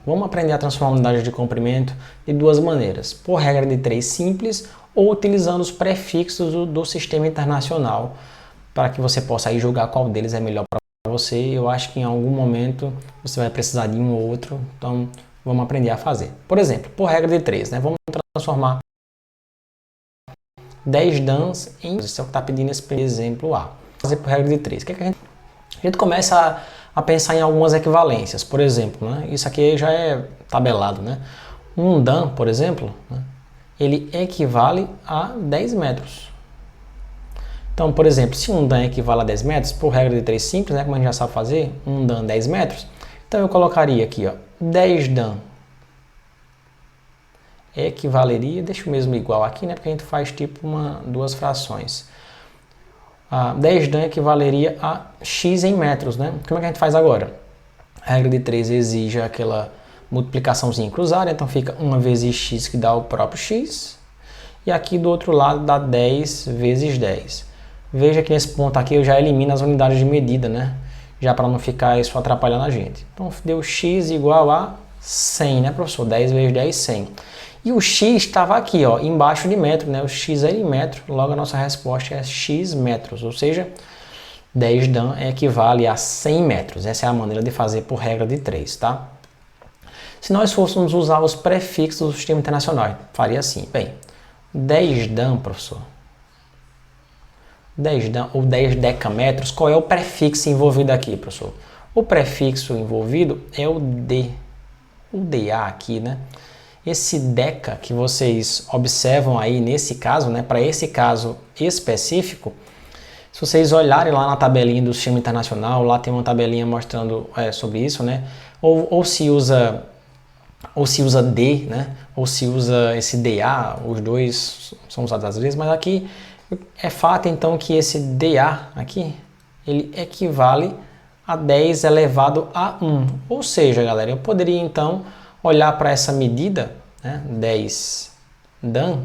Vamos aprender a transformar unidade de comprimento de duas maneiras, por regra de 3 simples ou utilizando os prefixos do sistema internacional, para que você possa aí julgar qual deles é melhor para você. Eu acho que em algum momento você vai precisar de um ou outro, então vamos aprender a fazer. Por exemplo, por regra de 3, né? Vamos transformar 10 dans em... Isso é o que está pedindo esse exemplo A. Fazer por regra de 3. O que é que a gente começa a pensar em algumas equivalências. Por exemplo, né? Isso aqui já é tabelado, né? Um dan, por exemplo, né? Ele equivale a 10 metros. Então, por exemplo, se um dan equivale a 10 metros, por regra de 3 simples, né, como a gente já sabe fazer, um dan 10 metros, então eu colocaria aqui, ó, 10 dan equivaleria, deixa o mesmo igual aqui, né, porque a gente faz tipo duas frações. 10 dan equivaleria a x em metros, né? Como é que a gente faz agora? A regra de 3 exige aquela multiplicaçãozinha cruzada, então fica 1 vezes x que dá o próprio x, e aqui do outro lado dá 10 vezes 10. Veja que nesse ponto aqui eu já elimino as unidades de medida, né? Já para não ficar isso atrapalhando a gente. Então deu x igual a 100, né, professor? 10 vezes 10, 100. E o x estava aqui, ó, embaixo de metro, né? O x é em metro, logo a nossa resposta é x metros, ou seja, 10 dan equivale a 100 metros. Essa é a maneira de fazer por regra de 3, tá? Se nós fôssemos usar os prefixos do sistema internacional, faria assim. Bem, 10 dan, professor, 10 dan ou 10 decametros, qual é o prefixo envolvido aqui, professor? O prefixo envolvido é o D, o DA aqui, né? Esse deca que vocês observam aí nesse caso, né? Para esse caso específico, se vocês olharem lá na tabelinha do sistema internacional, lá tem uma tabelinha mostrando sobre isso, né? Ou se usa D, né? Ou se usa esse DA, os dois são usados às vezes, mas aqui é fato então que esse DA aqui, ele equivale a 10 elevado a 1. Ou seja, galera, eu poderia então olhar para essa medida, né? 10 dan,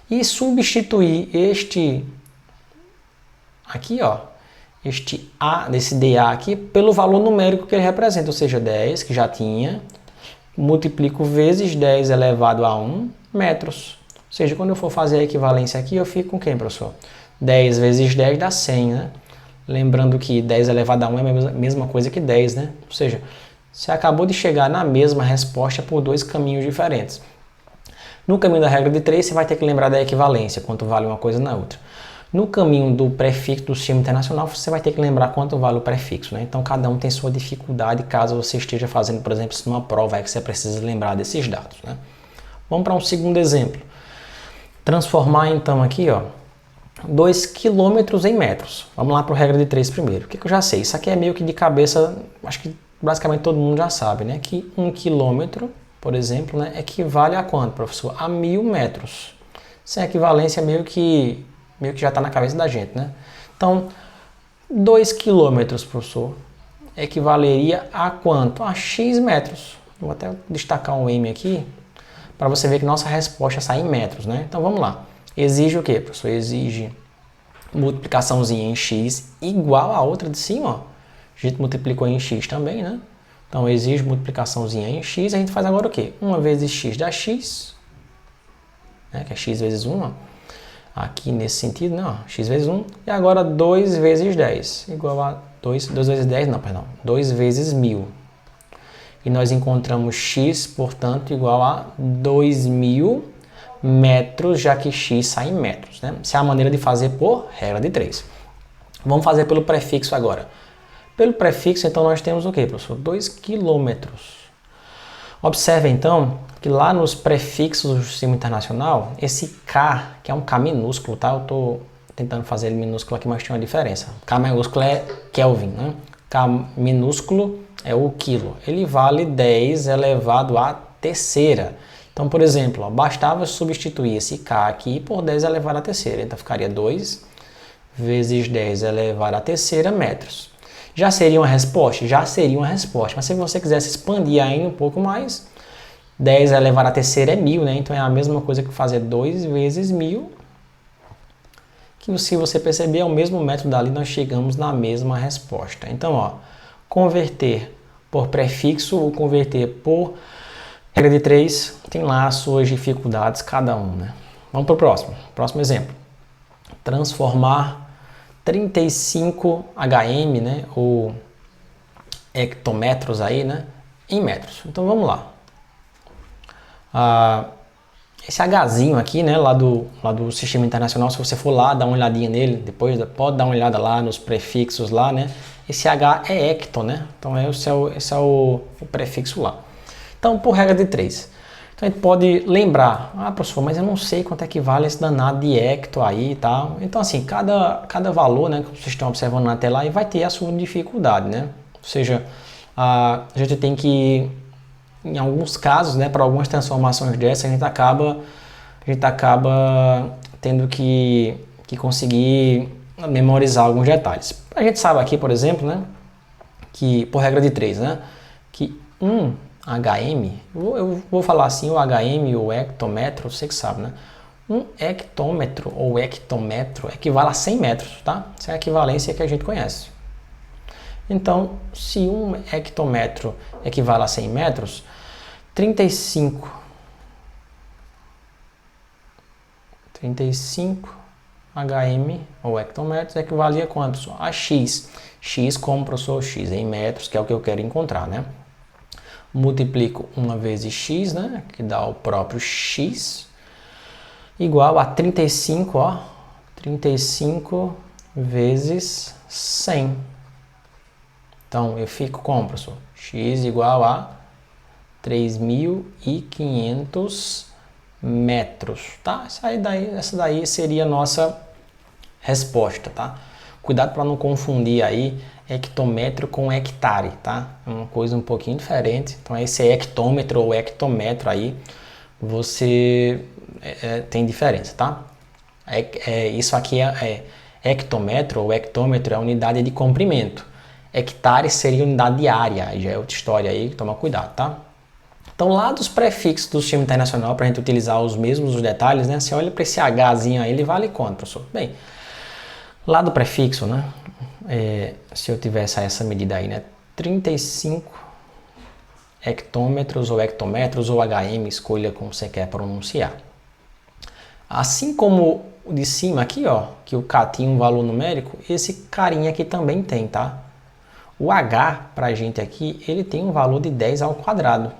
e substituir este aqui, ó, este A, desse DA aqui, pelo valor numérico que ele representa, ou seja, 10, que já tinha, multiplico vezes 10 elevado a 1 metros. Ou seja, quando eu for fazer a equivalência aqui, eu fico com quem, professor? 10 vezes 10 dá 100, né? Lembrando que 10 elevado a 1 é a mesma coisa que 10, né? Ou seja, você acabou de chegar na mesma resposta por dois caminhos diferentes. No caminho da regra de 3, você vai ter que lembrar da equivalência, quanto vale uma coisa na outra. No caminho do prefixo do sistema internacional, você vai ter que lembrar quanto vale o prefixo, né? Então, cada um tem sua dificuldade caso você esteja fazendo, por exemplo, numa prova que você precisa lembrar desses dados, né? Vamos para um segundo exemplo. Transformar, então, aqui, ó, 2 km em metros. Vamos lá para a regra de 3 primeiro. O que eu já sei? Isso aqui é meio que de cabeça, acho que basicamente todo mundo já sabe, né? Que 1 km, por exemplo, né, equivale a quanto, professor? A 1000 metros. Essa equivalência meio que já está na cabeça da gente, né? Então, 2 km, professor, equivaleria a quanto? A x metros. Vou até destacar um M aqui, para você ver que nossa resposta sai em metros, né? Então, vamos lá. Exige o quê, professor? Exige multiplicaçãozinha em x igual a outra de cima, ó. A gente multiplicou em x também, né? Então, exige multiplicaçãozinha em x. A gente faz agora o quê? 1 vezes x dá x, né? Que é x vezes 1, ó. Aqui nesse sentido, não, x vezes 1. E agora 2 vezes 10, igual a 2 vezes 10, não, perdão, 2 vezes 1000. E nós encontramos x, portanto, igual a 2000 metros, já que x sai em metros, né? Essa é a maneira de fazer por regra de 3. Vamos fazer pelo prefixo agora. Pelo prefixo, então, nós temos o quê, professor? 2 quilômetros. Observe, então, que lá nos prefixos do sistema internacional, esse K, que é um K minúsculo, tá? Eu estou tentando fazer ele minúsculo aqui, mas tem uma diferença. K maiúsculo é Kelvin, né? K minúsculo é o quilo. Ele vale 10 elevado à terceira. Então, por exemplo, ó, bastava substituir esse K aqui por 10 elevado à terceira. Então, ficaria 2 vezes 10 elevado à terceira metros. Já seria uma resposta? Já seria uma resposta. Mas se você quisesse expandir ainda um pouco mais, 10 elevado à terceira é 1000, né? Então é a mesma coisa que fazer 2 vezes 1000. Que se você perceber, é o mesmo método ali, nós chegamos na mesma resposta. Então, ó, converter por prefixo ou converter por regra de 3, tem lá as suas dificuldades cada um, né? Vamos para o próximo. Próximo exemplo. Transformar 35 hm, né, ou hectometros aí, né, em metros. Então vamos lá. Esse Hzinho aqui, né, lá do Sistema Internacional, se você for lá, dar uma olhadinha nele, depois pode dar uma olhada lá nos prefixos lá, né? Esse H é hecto, né? Então esse é o prefixo lá. Então, por regra de 3. Então a gente pode lembrar, professor, mas eu não sei quanto é que vale esse danado de hecto aí e tal. Então assim, cada valor, né, que vocês estão observando na tela aí vai ter a sua dificuldade, né? Ou seja, a gente tem que, em alguns casos, né, para algumas transformações dessas, a gente acaba tendo que conseguir memorizar alguns detalhes. A gente sabe aqui, por exemplo, né, que por regra de 3, né, que HM, eu vou falar assim, o HM ou hectômetro, você que sabe, né? Um hectômetro ou hectômetro equivale a 100 metros, tá? Essa é a equivalência que a gente conhece. Então, se um hectômetro equivale a 100 metros, 35 HM ou hectômetros equivalia a quanto? A X. X como, professor? X em metros, que é o que eu quero encontrar, né? Multiplico 1 vezes x, né, que dá o próprio x, igual a 35, ó, 35 vezes 100. Então, eu fico com, professor, x igual a 3.500 metros, tá? Essa daí seria a nossa resposta, tá? Cuidado para não confundir aí hectômetro com hectare, tá? É uma coisa um pouquinho diferente. Então esse hectômetro ou hectômetro aí, você tem diferença, tá? Isso aqui é hectômetro ou hectômetro é unidade de comprimento. Hectare seria unidade de área, já é outra história aí, toma cuidado, tá? Então lá dos prefixos do Sistema Internacional, para a gente utilizar os mesmos detalhes, né? Você olha para esse Hzinho aí, ele vale quanto, professor? Bem, lá do prefixo, né? Se eu tivesse essa medida aí, né? 35 hectômetros ou hectometros ou HM, escolha como você quer pronunciar. Assim como o de cima aqui, ó, que o K tinha um valor numérico, esse carinha aqui também tem, tá? O H, pra gente aqui, ele tem um valor de 10 ao quadrado.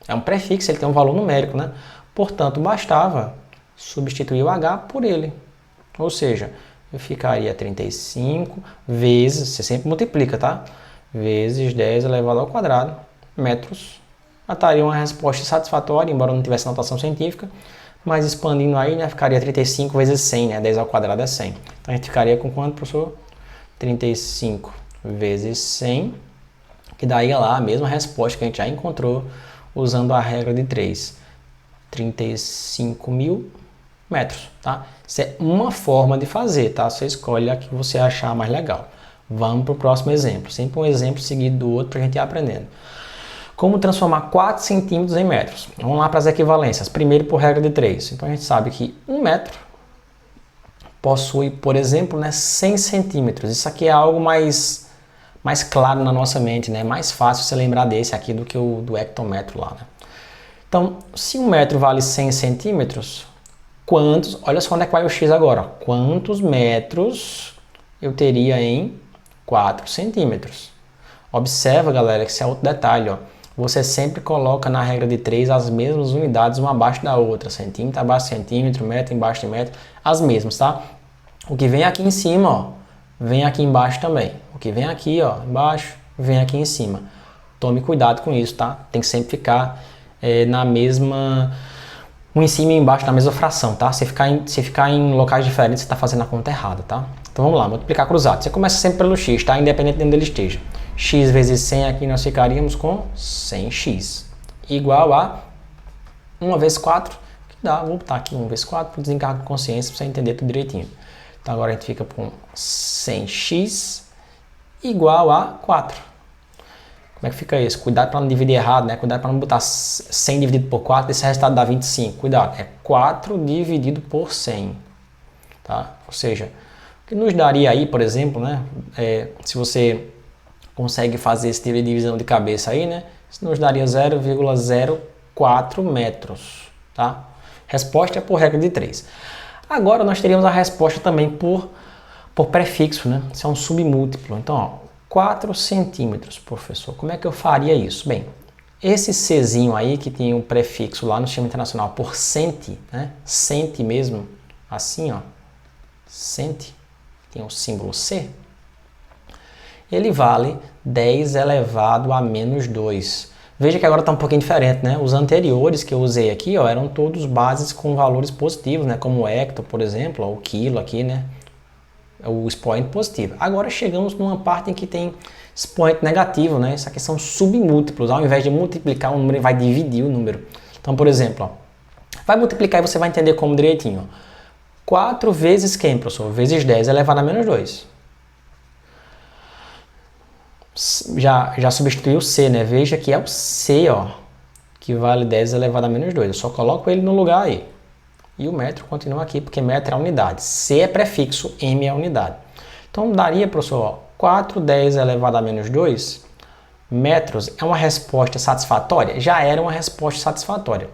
É um prefixo, ele tem um valor numérico, né? Portanto, bastava substituir o H por ele. Ou seja, eu ficaria 35 vezes, você sempre multiplica, tá? Vezes 10 elevado ao quadrado, metros. Daria uma resposta satisfatória, embora não tivesse notação científica. Mas expandindo aí, né, ficaria 35 vezes 100, né? 10 ao quadrado é 100. Então a gente ficaria com quanto, professor? 35 vezes 100, que daria lá a mesma resposta que a gente já encontrou usando a regra de 3. 35.000 metros, tá? Isso é uma forma de fazer, tá? Você escolhe a que você achar mais legal. Vamos para o próximo exemplo. Sempre um exemplo seguido do outro para a gente ir aprendendo. Como transformar 4 centímetros em metros? Vamos lá para as equivalências. Primeiro por regra de 3. Então a gente sabe que 1 metro possui, por exemplo, né, 100 centímetros. Isso aqui é algo mais claro na nossa mente, né? Mais fácil você lembrar desse aqui do que o do hectômetro lá, né? Então, se 1 metro vale 100 centímetros, olha só onde é que vai o x agora, quantos metros eu teria em 4 centímetros? Observa, galera, que esse é outro detalhe, ó. Você sempre coloca na regra de 3 as mesmas unidades, uma abaixo da outra, centímetro abaixo de centímetro, metro embaixo de metro, as mesmas, tá? O que vem aqui em cima, ó, vem aqui embaixo também. O que vem aqui, ó, embaixo, vem aqui em cima. Tome cuidado com isso, tá? Tem que sempre ficar na mesma, um em cima e embaixo na mesma fração, tá? Se ficar em locais diferentes, você está fazendo a conta errada, tá? Então vamos lá, multiplicar cruzado. Você começa sempre pelo x, tá? Independente de onde ele esteja. X vezes 100 aqui nós ficaríamos com 100x. Igual a 1 vezes 4, que dá, vou botar aqui 1 vezes 4 para o desencargo de consciência para você entender tudo direitinho. Então agora a gente fica com 100x igual a 4. Como é que fica isso? Cuidado para não dividir errado, né? Cuidado para não botar 100 dividido por 4, esse resultado dá 25. Cuidado, é 4 dividido por 100. Tá? Ou seja, o que nos daria aí, por exemplo, né? Se você consegue fazer esse tipo de divisão de cabeça aí, né? Isso nos daria 0,04 metros, tá? Resposta é por regra de 3. Agora nós teríamos a resposta também por prefixo, né? Isso é um submúltiplo. Então, ó, 4 centímetros, professor. Como é que eu faria isso? Bem, esse Czinho aí, que tem um prefixo lá no sistema internacional por cent, né? Cent mesmo, assim, ó. Cent, tem o símbolo C. Ele vale 10 elevado a menos 2. Veja que agora está um pouquinho diferente, né? Os anteriores que eu usei aqui, ó, eram todos bases com valores positivos, né? Como o hecto, por exemplo, ou o quilo aqui, né? O expoente positivo. Agora chegamos numa parte em que tem expoente negativo, né? Isso aqui são submúltiplos. Ao invés de multiplicar um número, ele vai dividir o número. Então, por exemplo, ó, vai multiplicar e você vai entender como direitinho. 4 vezes quem, professor? Vezes 10 elevado a menos 2. Já substituiu o C, né? Veja que é o C, ó, que vale 10 elevado a menos 2. Eu só coloco ele no lugar aí. E o metro continua aqui, porque metro é a unidade. C é prefixo, M é a unidade. Então daria, professor, ó, 4 10 elevado a menos 2 metros é uma resposta satisfatória? Já era uma resposta satisfatória.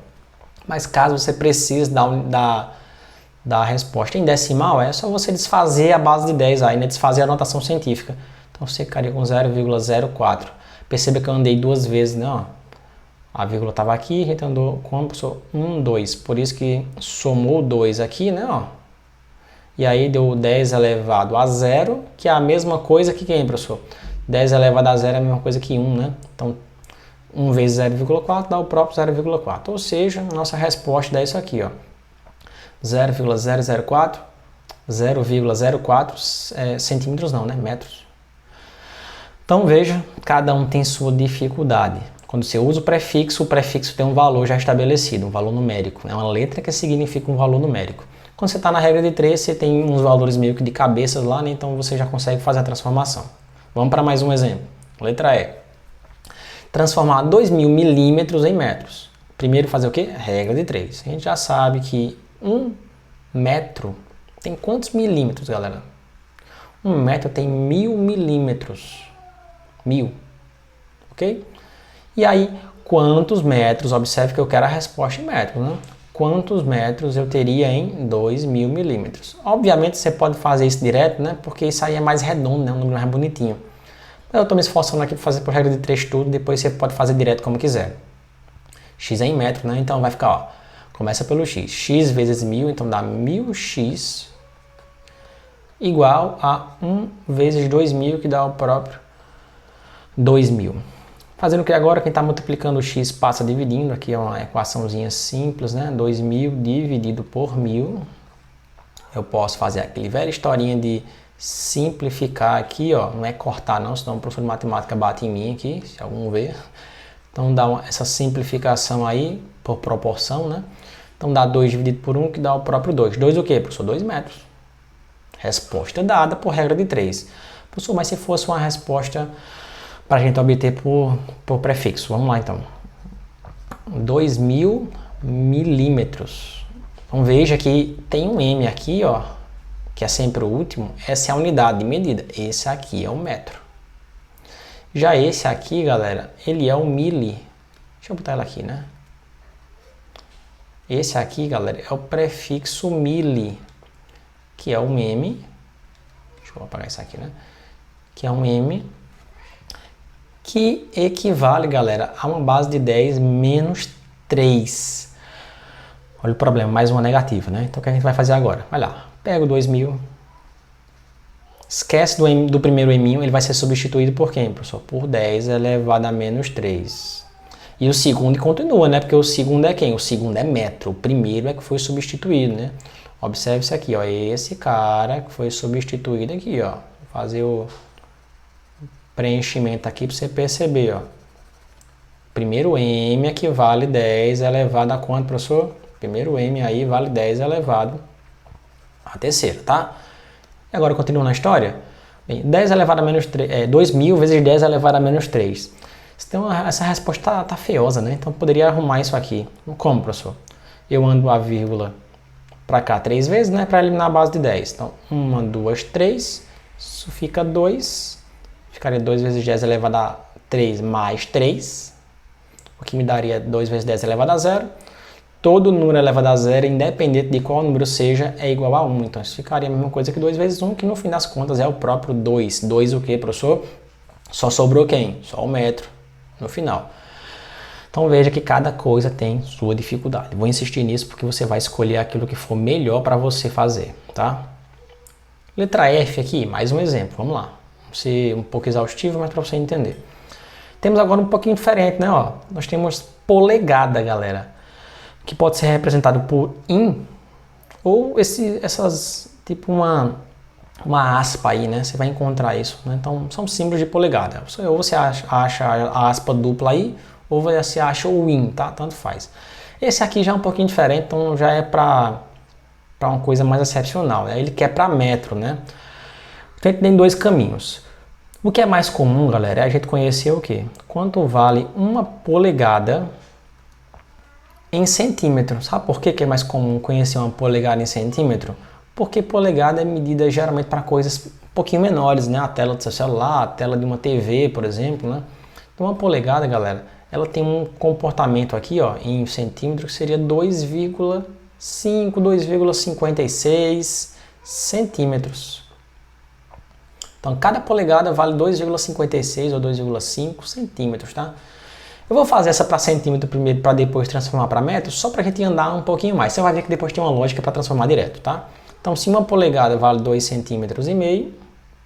Mas caso você precise da resposta em decimal, é só você desfazer a base de 10 aí, né? Desfazer a notação científica. Então você ficaria com 0,04. Perceba que eu andei duas vezes, né? Ó. A vírgula estava aqui, a gente andou com 1, 2. Por isso que somou 2 aqui, né? Ó. E aí deu 10 elevado a 0, que é a mesma coisa que quem, professor? 10 elevado a 0 é a mesma coisa que 1, né? Então, 1 vezes 0,4 dá o próprio 0,4. Ou seja, nossa resposta dá isso aqui, ó. 0,004 centímetros não, né? Metros. Então veja, cada um tem sua dificuldade. Quando você usa o prefixo tem um valor já estabelecido, um valor numérico. É uma letra que significa um valor numérico. Quando você está na regra de 3, você tem uns valores meio que de cabeças lá, né? Então você já consegue fazer a transformação. Vamos para mais um exemplo. Letra E. Transformar 2.000 milímetros em metros. Primeiro fazer o quê? Regra de 3. A gente já sabe que 1 metro tem quantos milímetros, galera? 1 metro tem 1.000 milímetros. 1.000. Ok? E aí, quantos metros? Observe que eu quero a resposta em metros, né? Quantos metros eu teria em 2.000 milímetros? Obviamente você pode fazer isso direto, né? Porque isso aí é mais redondo, né? Um número mais bonitinho. Eu estou me esforçando aqui para fazer por regra de 3 tudo, depois você pode fazer direto como quiser. X é em metro, né? Então vai ficar, ó, começa pelo x. X vezes 1.000, então dá 1.000x igual a 1 vezes 2.000, que dá o próprio 2.000. Fazendo o que agora? Quem está multiplicando o x passa dividindo. Aqui é uma equaçãozinha simples, né? 2.000 dividido por 1.000. Eu posso fazer aquele velha historinha de simplificar aqui, ó. Não é cortar não, senão o professor de matemática bate em mim aqui, se algum ver. Então dá essa simplificação aí por proporção, né? Então dá 2 dividido por 1, que dá o próprio 2. 2 o quê, professor? 2 metros. Resposta dada por regra de 3. Professor, mas se fosse uma resposta para a gente obter por prefixo. Vamos lá, então. 2.000 milímetros. Então, veja que tem um M aqui, ó, que é sempre o último. Essa é a unidade de medida. Esse aqui é o metro. Já esse aqui, galera, ele é o mili. Deixa eu botar ela aqui, né? Esse aqui, galera, é o prefixo mili, que é um M. Deixa eu apagar isso aqui, né? Que é um M, que equivale, galera, a uma base de 10 menos 3. Olha o problema, mais uma negativa, né? Então o que a gente vai fazer agora? Vai lá, pega o 2.000, esquece do primeiro eminho, ele vai ser substituído por quem, professor? Por 10 elevado a menos 3. E o segundo continua, né? Porque o segundo é quem? O segundo é metro, o primeiro é que foi substituído, né? Observe isso aqui, ó, esse cara que foi substituído aqui, ó. Vou fazer o preenchimento aqui para você perceber, ó. Primeiro M aqui vale 10 elevado a quanto, professor? Primeiro M aí vale 10 elevado a terceira, tá? E agora continua na história. Bem, 10 elevado a menos 3, 2.000 vezes 10 elevado a menos 3. Então essa resposta tá feiosa, né? Então poderia arrumar isso aqui. Como, professor? Eu ando a vírgula para cá 3 vezes, né? Para eliminar a base de 10. Então, 1, 2, 3. Isso fica 2. Ficaria 2 vezes 10 elevado a 3 mais 3, o que me daria 2 vezes 10 elevado a 0. Todo número elevado a 0, independente de qual número seja, é igual a 1. Então isso ficaria a mesma coisa que 2 vezes 1, que no fim das contas é o próprio 2. 2 o que, professor? Só sobrou quem? Só o metro no final. Então veja que cada coisa tem sua dificuldade. Vou insistir nisso porque você vai escolher aquilo que for melhor para você fazer, tá? Letra F aqui, mais um exemplo. Vamos lá. Vou ser um pouco exaustivo, mas para você entender. Temos agora um pouquinho diferente, né? Ó, nós temos polegada, galera, que pode ser representado por in ou essas tipo uma aspa aí, né? Você vai encontrar isso, né? Então são símbolos de polegada. Ou você acha a aspa dupla aí, ou você acha o in, tá? Tanto faz. Esse aqui já é um pouquinho diferente, então já é para uma coisa mais excepcional, né? Ele quer para metro, né? Então tem dois caminhos. O que é mais comum, galera, é a gente conhecer o quê? Quanto vale uma polegada em centímetro. Sabe por que é mais comum conhecer uma polegada em centímetro? Porque polegada é medida geralmente para coisas um pouquinho menores, né? A tela do seu celular, a tela de uma TV, por exemplo, né? Então uma polegada, galera, ela tem um comportamento aqui, ó, em centímetro, que seria 2,5, 2,56 centímetros. Então cada polegada vale 2,56 ou 2,5 centímetros, tá? Eu vou fazer essa para centímetro primeiro para depois transformar para metro, só para a gente andar um pouquinho mais. Você vai ver que depois tem uma lógica para transformar direto, tá? Então, se uma polegada vale 2,5 centímetros,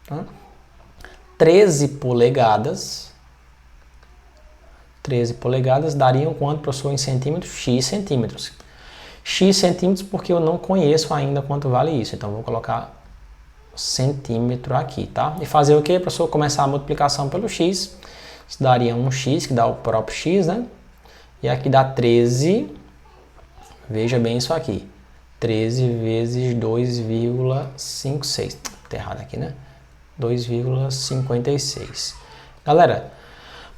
tá? 13 polegadas dariam quanto, professor, em centímetros? X centímetros. X centímetros porque eu não conheço ainda quanto vale isso. Então, eu vou colocar centímetro aqui, tá? E fazer o que, professor? Começar a multiplicação pelo X. Isso daria um x, que dá o próprio x, né? E aqui dá 13, veja bem isso aqui, 13 vezes 2,56, tá errado aqui, né? 2,56. Galera,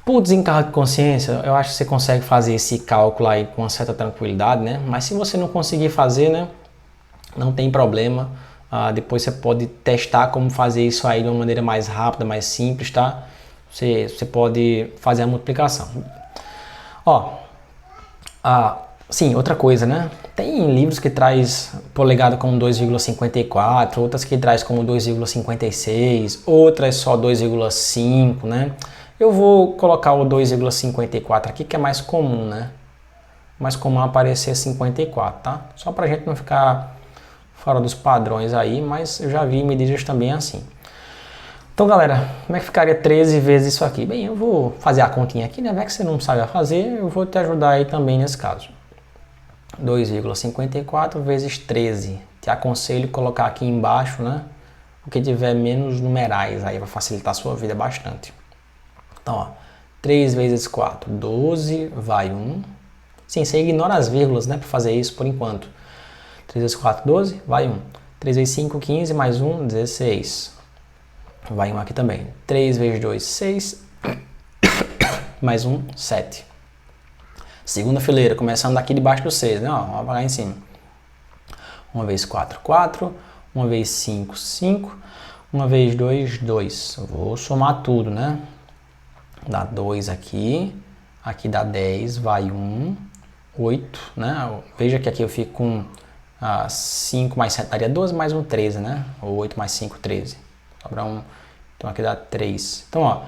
por desencargo de consciência, eu acho que você consegue fazer esse cálculo aí com uma certa tranquilidade, né? Mas se você não conseguir fazer, né? Não tem problema. Depois você pode testar como fazer isso aí de uma maneira mais rápida, mais simples, tá? Você pode fazer a multiplicação. Ó, sim, outra coisa, né? Tem livros que traz polegada como 2,54, outras que traz como 2,56, outras só 2,5, né? Eu vou colocar o 2,54 aqui, que é mais comum, né? Mais comum aparecer 54, tá? Só pra gente não ficar fora dos padrões aí, mas eu já vi medidas também assim. Então, galera, como é que ficaria 13 vezes isso aqui? Bem, eu vou fazer a continha aqui, né? Já que você não sabe fazer, eu vou te ajudar aí também nesse caso. 2,54 vezes 13. Te aconselho colocar aqui embaixo, né? O que tiver menos numerais, aí vai facilitar a sua vida bastante. Então, ó, 3 vezes 4, 12, vai 1. Sim, você ignora as vírgulas, né? Para fazer isso por enquanto. 3 vezes 4, 12, vai 1. 3 vezes 5, 15, mais 1, 16. Vai 1 aqui também. 3 vezes 2, 6. Mais 1, 7. Segunda fileira, começando daqui debaixo do 6, né? Ó, vamos apagar em cima. 1 vezes 4, 4. 1 vezes 5, 5. 1 vezes 2, 2. Eu vou somar tudo, né? Dá 2 aqui. Aqui dá 10, vai 1. 8, né? Veja que aqui eu fico com 5 mais 7 daria 12, mais 1, 13, né? Ou 8 mais 5, 13. Sobra 1. Então aqui dá 3. Então, ó,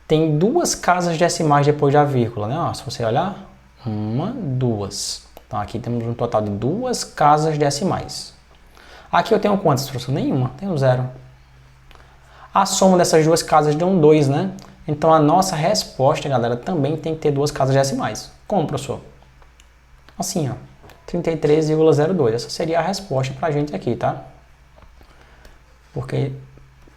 tem duas casas decimais depois da vírgula, né? Ó, se você olhar, 1, 2. Então aqui temos um total de 2 casas decimais. Aqui eu tenho quantas, professor? Nenhuma, tenho 0. A soma dessas duas casas deu 2, né? Então a nossa resposta, galera, também tem que ter 2 casas decimais. Como, professor? Assim, ó, 33,02. Essa seria a resposta pra gente aqui, tá? Porque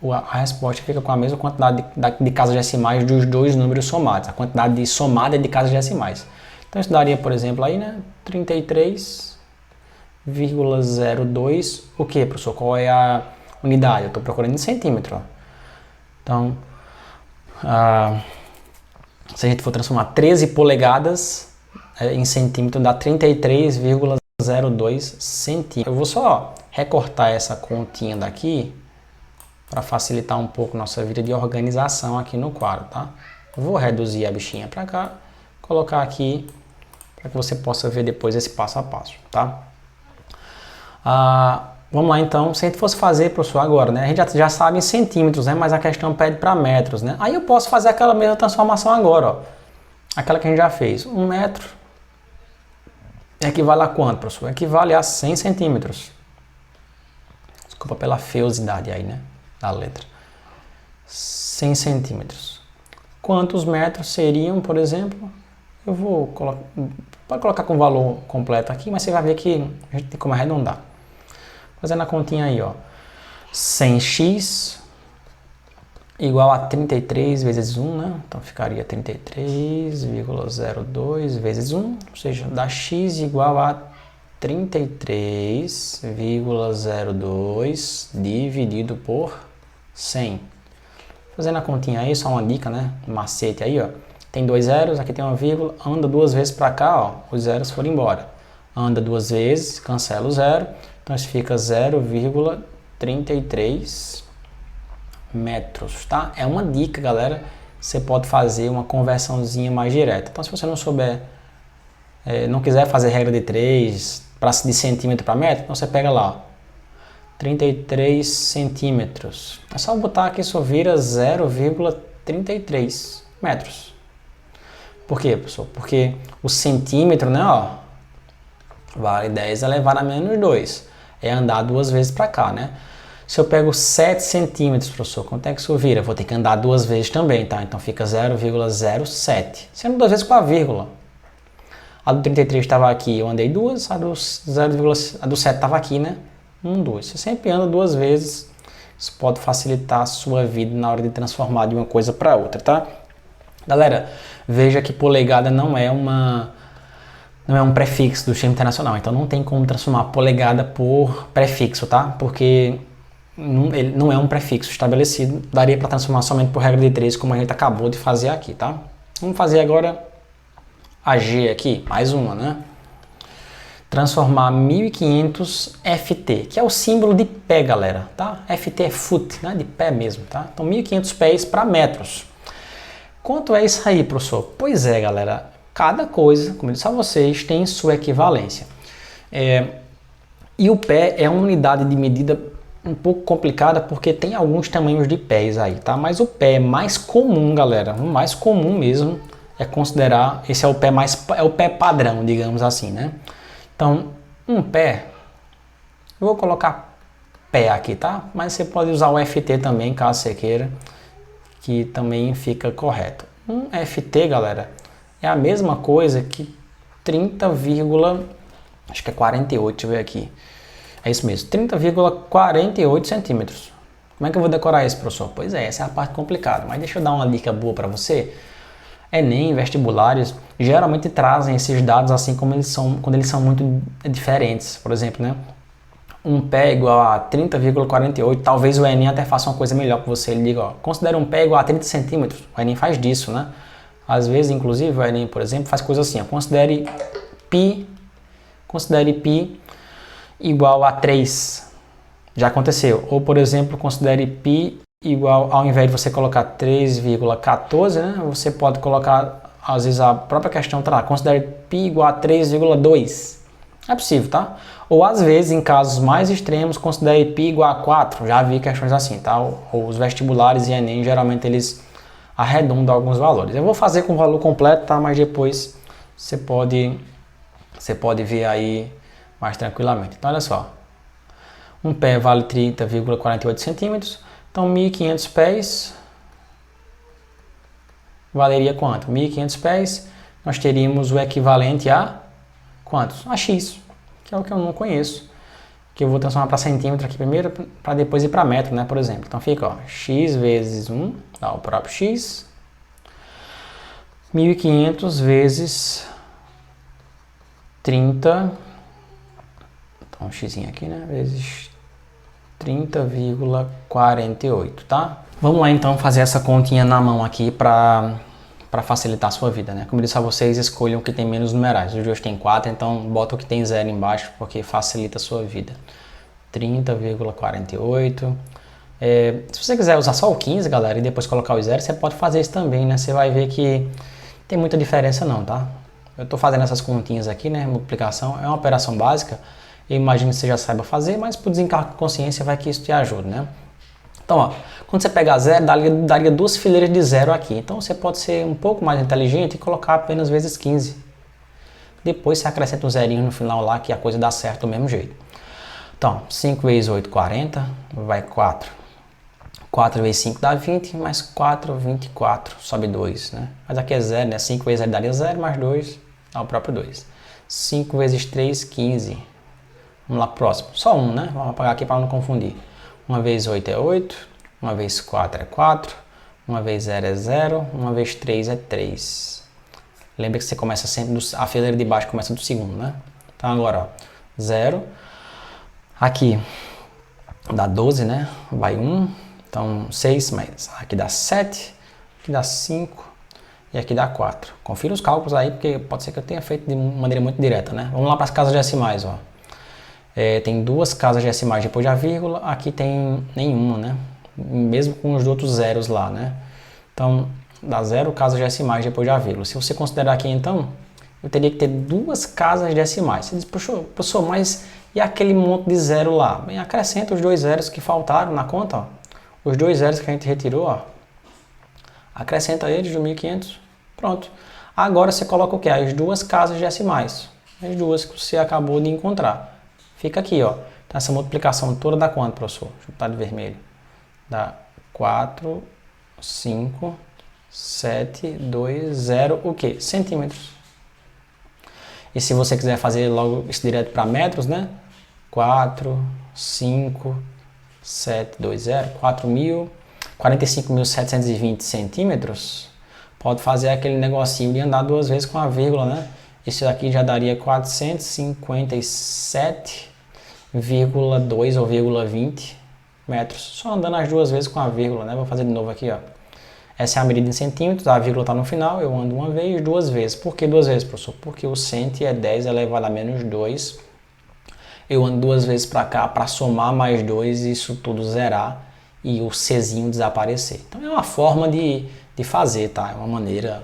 a resposta fica com a mesma quantidade de casas decimais dos dois números somados. A quantidade de somada é de casas decimais. Então isso daria, por exemplo, aí, né? 33,02. O que, professor? Qual é a unidade? Eu estou procurando em centímetro. Ó. Então, se a gente for transformar 13 polegadas em centímetro, dá 33,02 centímetros. Eu vou só recortar essa continha daqui para facilitar um pouco nossa vida de organização aqui no quadro, tá? Vou reduzir a bichinha para cá, colocar aqui para que você possa ver depois esse passo a passo, tá? Vamos lá então, se a gente fosse fazer, professor, agora, né? A gente já sabe em centímetros, né? Mas a questão pede para metros, né? Aí eu posso fazer aquela mesma transformação agora, ó. Aquela que a gente já fez. 1 metro equivale a quanto, professor? Equivale a 100 centímetros. Desculpa pela feiosidade aí, né? Da letra. 100 centímetros. Quantos metros seriam, por exemplo? Eu vou colocar... Pode colocar com o valor completo aqui, mas você vai ver que a gente tem como arredondar. Fazendo a continha aí, ó. 100x igual a 33 vezes 1, né? Então ficaria 33,02 vezes 1, ou seja, dá x igual a 33,02 dividido por 100. Fazendo a continha aí, só uma dica, né? Um macete aí, ó. Tem 2 zeros, aqui tem uma vírgula, anda 2 vezes para cá, ó, os zeros foram embora. Anda 2 vezes, cancela o zero, então isso fica 0,33 metros, tá? É uma dica, galera, você pode fazer uma conversãozinha mais direta. Então se você não souber, não quiser fazer regra de 3 de centímetro para metro, então você pega lá, ó, 33 centímetros. É só botar aqui, isso vira 0,33 metros. Por quê, professor? Porque o centímetro, né, ó, vale 10 elevado a menos 2. É andar 2 vezes para cá, né? Se eu pego 7 centímetros, professor, quanto é que isso vira? Vou ter que andar 2 vezes também, tá? Então fica 0,07. Sendo 2 vezes com a vírgula. A do 33 estava aqui, eu andei 2. A do 7 estava aqui, né? 1, 2. Você sempre anda 2 vezes. Isso pode facilitar a sua vida na hora de transformar de uma coisa para outra, tá? Galera, veja que polegada não é um prefixo do sistema internacional, então não tem como transformar polegada por prefixo, tá? Porque ele não é um prefixo estabelecido, daria para transformar somente por regra de 3, como a gente acabou de fazer aqui, tá? Vamos fazer agora a G aqui, mais uma, né? Transformar 1500 FT, que é o símbolo de pé, galera, tá? FT é foot, né? De pé mesmo, tá? Então 1500 pés para metros. Quanto é isso aí, professor? Pois é, galera, cada coisa, como eu disse a vocês, tem sua equivalência. E o pé é uma unidade de medida um pouco complicada porque tem alguns tamanhos de pés aí, tá? Mas o pé mais comum, galera, o mais comum mesmo é considerar, esse é o pé padrão, digamos assim, né? Então, um pé, eu vou colocar pé aqui, tá? Mas você pode usar o FT também, caso você queira, que também fica correto. Um FT, galera, é a mesma coisa que 30, acho que é 48, deixa eu ver aqui. É isso mesmo, 30,48 centímetros. Como é que eu vou decorar isso, professor? Pois é, essa é a parte complicada, mas deixa eu dar uma dica boa para você. Enem, vestibulares, geralmente trazem esses dados assim como eles são, quando eles são muito diferentes. Por exemplo, né? Um pé igual a 30,48, talvez o Enem até faça uma coisa melhor para você. Ele diga, ó, considere um pé igual a 30 centímetros. O Enem faz disso, né? Às vezes, inclusive, o Enem, por exemplo, faz coisa assim, ó, considere π igual a 3. Já aconteceu. Ou, por exemplo, considere π igual, ao invés de você colocar 3,14, né? Você pode colocar, às vezes, a própria questão tá lá, considere π igual a 3,2. É possível, tá? Ou às vezes, em casos mais extremos, considere π igual a 4. Já vi questões assim, tá? Ou os vestibulares e Enem, geralmente eles arredondam alguns valores. Eu vou fazer com o valor completo, tá? Mas depois você pode ver aí mais tranquilamente. Então, olha só. Um pé vale 30,48 centímetros. Então, 1500 pés valeria quanto? 1500 pés, nós teríamos o equivalente a quantos? A x, que é o que eu não conheço, que eu vou transformar para centímetro aqui primeiro, para depois ir para metro, né, por exemplo. Então fica, ó, x vezes 1, dá o próprio x, 1500 vezes 30, então um x aqui, né, vezes 30,48, tá? Vamos lá então fazer essa continha na mão aqui para facilitar a sua vida, né? Como eu disse a vocês, escolham o que tem menos numerais. Os dois tem 4, então bota o que tem 0 embaixo porque facilita a sua vida. 30,48 Se você quiser usar só o 15, galera, e depois colocar o zero, você pode fazer isso também, né? Você vai ver que tem muita diferença não, tá? Eu estou fazendo essas continhas aqui, né? Multiplicação é uma operação básica. Eu imagino que você já saiba fazer, mas por desencargo de consciência vai que isso te ajude, né? Então, ó, quando você pegar zero, daria duas fileiras de zero aqui. Então, você pode ser um pouco mais inteligente e colocar apenas vezes 15. Depois você acrescenta um zerinho no final lá, que a coisa dá certo do mesmo jeito. Então, 5 vezes 8, 40, vai 4. 4 vezes 5 dá 20, mais 4, 24, sobe 2, né? Mas aqui é 0, né? 5 vezes 0 daria 0, mais 2, dá o próprio 2. 5 vezes 3, 15. Vamos lá, próximo. Só 1, né? Vamos apagar aqui para não confundir. 1 vezes 8 é 8, 1 vezes 4 é 4, 1 vezes 0 é 0, 1 vezes 3 é 3. Lembra que você começa sempre, a fileira de baixo começa do segundo, né? Então agora, ó, 0. Aqui dá 12, né? Vai 1. Então 6, mas aqui dá 7, aqui dá 5 e aqui dá 4. Confira os cálculos aí, porque pode ser que eu tenha feito de maneira muito direta, né? Vamos lá para as casas decimais, ó. Tem duas casas decimais depois da vírgula, aqui tem nenhuma, né? Mesmo com os outros zeros lá, né? Então, dá 0 casas decimais depois da vírgula. Se você considerar aqui, então, eu teria que ter duas casas decimais. Você diz, professor, mas e aquele monte de zero lá? Bem, acrescenta os dois zeros que faltaram na conta, ó. Os dois zeros que a gente retirou, ó. Acrescenta eles do 1500, pronto. Agora você coloca o que? As duas casas decimais. As duas que você acabou de encontrar. Fica aqui, ó. Então, essa multiplicação toda dá quanto, professor? Deixa eu botar de vermelho. Dá 4, 5, 7, 2, 0, o quê? Centímetros. E se você quiser fazer logo isso direto para metros, né? 4, 5, 7, 2, 0, 45.720 centímetros. Pode fazer aquele negocinho de andar duas vezes com a vírgula, né? Isso aqui já daria 457,2 ou 20 metros. Só andando as duas vezes com a vírgula, né? Vou fazer de novo aqui, ó. Essa é a medida em centímetros, a vírgula está no final, eu ando uma vez, duas vezes. Por que duas vezes, professor? Porque o cento é 10 elevado a menos 2. Eu ando duas vezes para cá para somar mais 2 e isso tudo zerar e o Czinho desaparecer. Então é uma forma de fazer, tá? É uma maneira,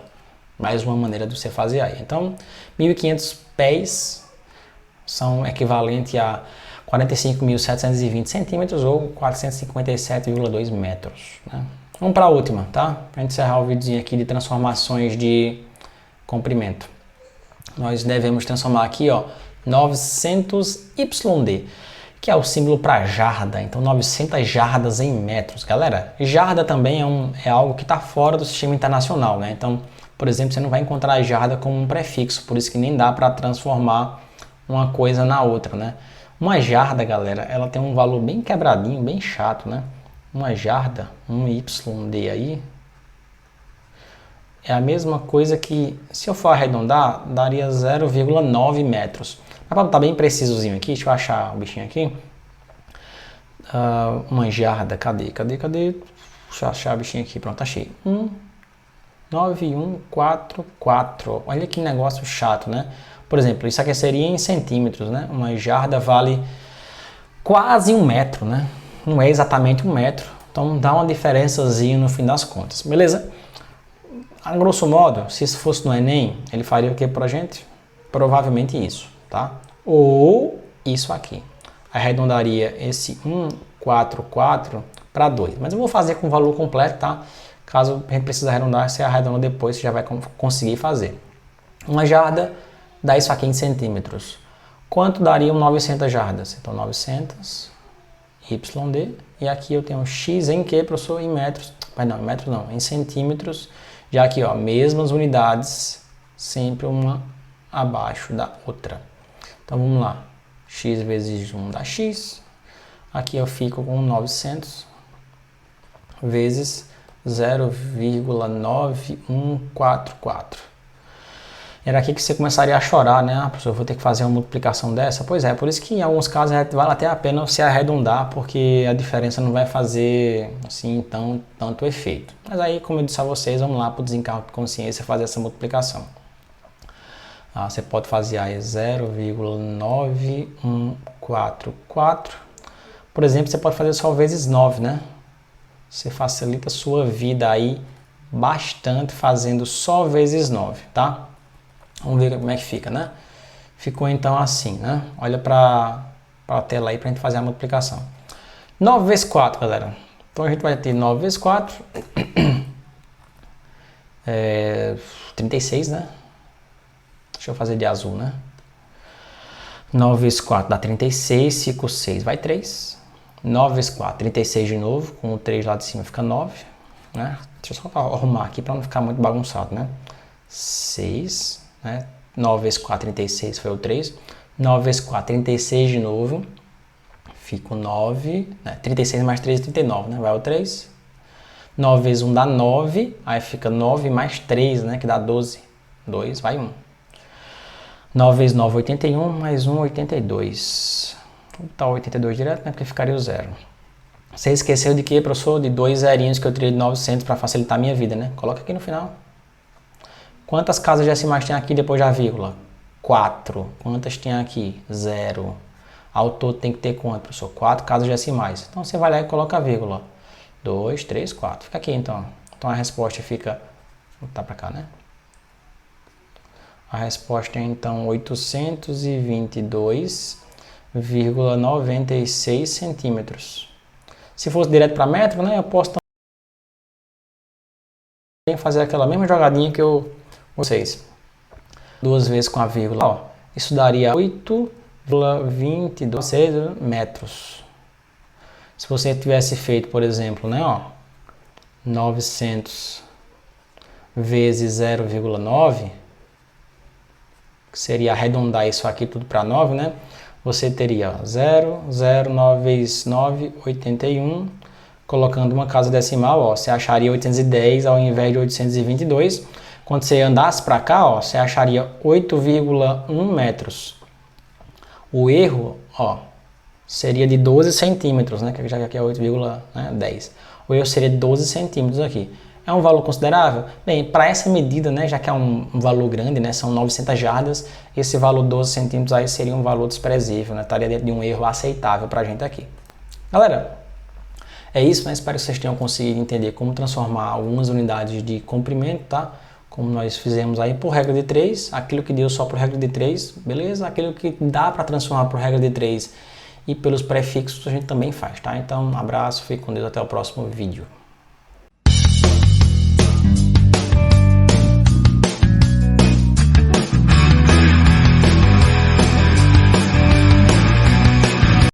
mais uma maneira de você fazer aí. Então, 1.500 pés são equivalente a 45.720 centímetros ou 457,2 metros, né? Vamos para a última, tá? Para encerrar o videozinho aqui de transformações de comprimento. Nós devemos transformar aqui, ó, 900YD, que é o símbolo para jarda. Então, 900 jardas em metros. Galera, jarda também é algo que está fora do sistema internacional, né? Então, por exemplo, você não vai encontrar a jarda como um prefixo, por isso que nem dá para transformar uma coisa na outra, né? Uma jarda, galera, ela tem um valor bem quebradinho, bem chato, né? Uma jarda, um YD aí, é a mesma coisa que, se eu for arredondar, daria 0,9 metros. Mas para estar bem precisozinho aqui, deixa eu achar o bichinho aqui. Uma jarda, cadê? Deixa eu achar o bichinho aqui, pronto, achei. 9144. Olha que negócio chato, né? Por exemplo, isso aqui seria em centímetros, né? Uma jarda vale quase 1 metro, né? Não é exatamente 1 metro, então dá uma diferençazinha no fim das contas, beleza? A grosso modo, se isso fosse no Enem, ele faria o que pra gente? Provavelmente isso, tá? Ou isso aqui. Arredondaria esse 144 para 2, mas eu vou fazer com o valor completo, tá? Caso a gente precise arredondar, você arredonda depois, você já vai conseguir fazer. Uma jarda dá isso aqui em centímetros. Quanto dariam 900 jardas? Então, 900 YD, e aqui eu tenho X em que, professor? Em metros, mas não, em metros não, em centímetros, já aqui, ó, mesmas unidades, sempre uma abaixo da outra. Então, vamos lá, X vezes 1 dá X, aqui eu fico com 900 vezes 0,9144. Era aqui que você começaria a chorar, né? Ah, professor, eu vou ter que fazer uma multiplicação dessa? Pois é, por isso que em alguns casos vale até a pena se arredondar, porque a diferença não vai fazer assim tanto efeito. Mas aí, como eu disse a vocês, vamos lá para o desencargo de consciência fazer essa multiplicação. Você pode fazer aí 0,9144. Por exemplo, você pode fazer só vezes 9, né? você facilita a sua vida aí bastante fazendo só vezes 9, tá? Vamos ver como é que fica, né? Ficou então assim, né? Olha para a tela aí para a gente fazer a multiplicação. 9 vezes 4, galera. Então a gente vai ter 9 vezes 4, 36, né? Deixa eu fazer de azul, né? 9 vezes 4 dá 36, fica 6, vai 3. 9 vezes 4, 36 de novo, com o 3 lá de cima fica 9, né? Deixa eu só arrumar aqui para não ficar muito bagunçado, né? 6, né? 9 vezes 4, 36 foi o 3. 9 vezes 4, 36 de novo, fica o 9, né? 36 mais 3 é 39, né? Vai o 3. 9 vezes 1 dá 9, aí fica 9 mais 3, né? Que dá 12. 2, vai 1. 9 vezes 9, 81, mais 1, 82. Vou botar 82 direto, né? Porque ficaria o 0. Você esqueceu de quê, professor? De 2 zerinhos que eu tirei de 900 para facilitar a minha vida, né? Coloca aqui no final. Quantas casas decimais tem aqui depois da vírgula? 4. Quantas tem aqui? 0. Ao todo tem que ter quanto, professor? 4 casas decimais. Então você vai lá e coloca a vírgula. 2, 3, 4. Fica aqui então. Então a resposta fica... Vou botar para cá, né? A resposta é então 822,96 centímetros. Se fosse direto para metro, né? Eu posso também fazer aquela mesma jogadinha que eu... Vocês. 2 vezes com a vírgula, ó. Isso daria 8,22 metros. Se você tivesse feito, por exemplo, né, ó, 900 vezes 0,9, que seria arredondar isso aqui tudo para 9, né? Você teria 0,09 vezes 9, 81. Colocando uma casa decimal, ó, você acharia 810 ao invés de 822. Quando você andasse para cá, ó, você acharia 8,1 metros. O erro, ó, seria de 12 centímetros, né? Já que aqui é 8,10. O erro seria de 12 centímetros aqui. É um valor considerável? Bem, para essa medida, né, já que é um valor grande, né, são 900 jardas, esse valor 12 centímetros aí seria um valor desprezível, né? Estaria dentro de um erro aceitável para a gente aqui. Galera, é isso, né? Espero que vocês tenham conseguido entender como transformar algumas unidades de comprimento, tá? Como nós fizemos aí por regra de 3, aquilo que deu só por regra de 3, beleza? Aquilo que dá para transformar por regra de 3 e pelos prefixos a gente também faz, tá? Então, um abraço, fique com Deus, até o próximo vídeo.